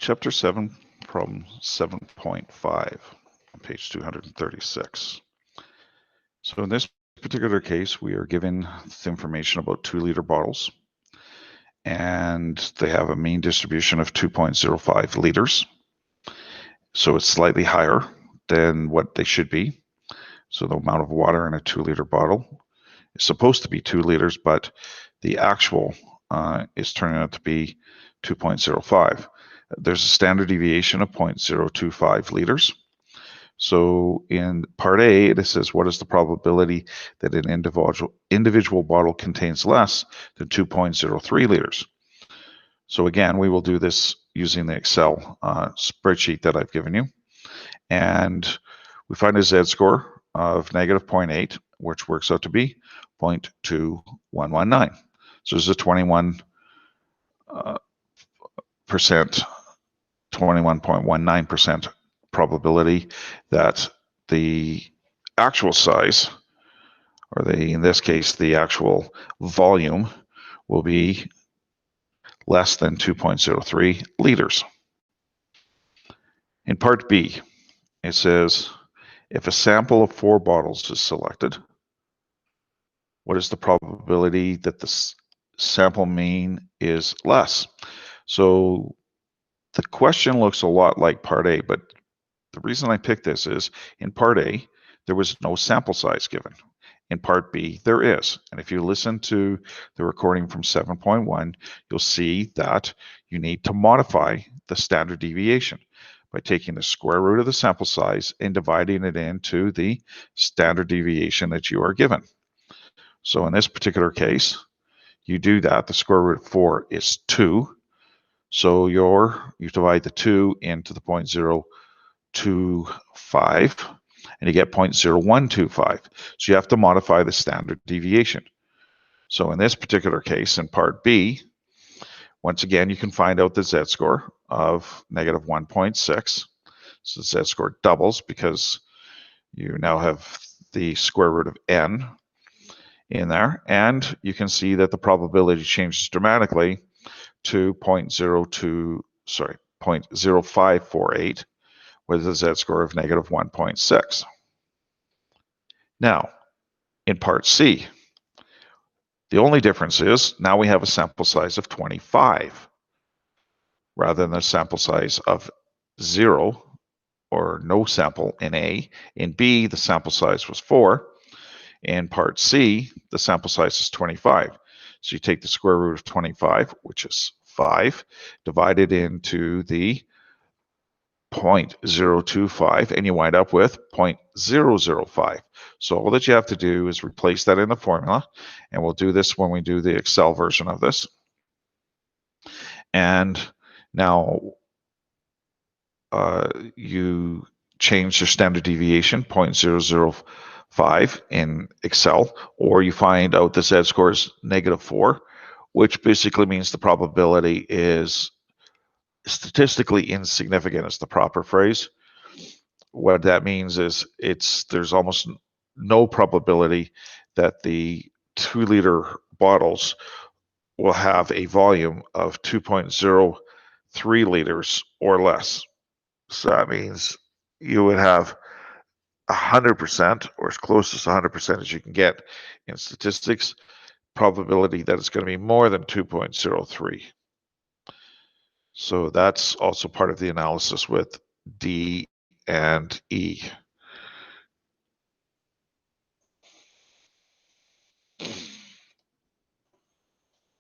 Chapter 7, problem 7.5 on page 236. So in this particular case, we are given the information about 2-liter bottles, and they have a mean distribution of 2.05 liters. So it's slightly higher than what they should be. So the amount of water in a 2-liter bottle is supposed to be 2 liters, but the actual is turning out to be 2.05. There's a standard deviation of 0.025 liters. So in part A, it says, what is the probability that an individual bottle contains less than 2.03 liters? So again, we will do this using the Excel spreadsheet that I've given you. And we find a Z-score of negative 0.8, which works out to be 0.2119. So there's a 21.19% probability that the actual size, or in this case, the actual volume, will be less than 2.03 liters. In part B, it says, if a sample of 4 bottles is selected, what is the probability that the sample mean is less? So the question looks a lot like part A, but the reason I picked this is in part A, there was no sample size given. In part B, there is. And if you listen to the recording from 7.1, you'll see that you need to modify the standard deviation by taking the square root of the sample size and dividing it into the standard deviation that you are given. So in this particular case, you do that. The square root of 4 is 2. So you divide the 2 into the 0.025, and you get 0.0125. So you have to modify the standard deviation. So in this particular case, in part B, once again, you can find out the Z-score of negative 1.6. So the Z-score doubles because you now have the square root of n in there, and you can see that the probability changes dramatically to 0.0548 with a Z-score of negative 1.6. Now, in part C, the only difference is now we have a sample size of 25 rather than a sample size of 0 or no sample in A. In B, the sample size was 4. In part C, the sample size is 25. So you take the square root of 25, which is 5, divide it into the 0.025, and you wind up with 0.005. So all that you have to do is replace that in the formula, and we'll do this when we do the Excel version of this. And now you change your standard deviation, 0.005 in Excel, or you find out the Z-score is negative 4, which basically means the probability is statistically insignificant is the proper phrase. What that means is there's almost no probability that the 2-liter bottles will have a volume of 2.03 liters or less. So that means you would have 100%, or as close as 100% as you can get in statistics, probability that it's going to be more than 2.03. So that's also part of the analysis with D and E.